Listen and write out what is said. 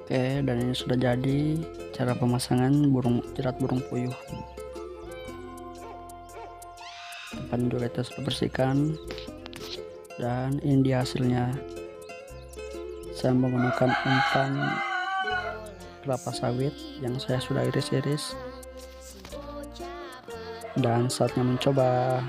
Oke, dan ini sudah jadi cara pemasangan jerat burung puyuh. Tempat juga kita sudah bersihkan, dan ini dia hasilnya. Saya menggunakan umpan kelapa sawit yang saya sudah iris-iris, dan saatnya mencoba.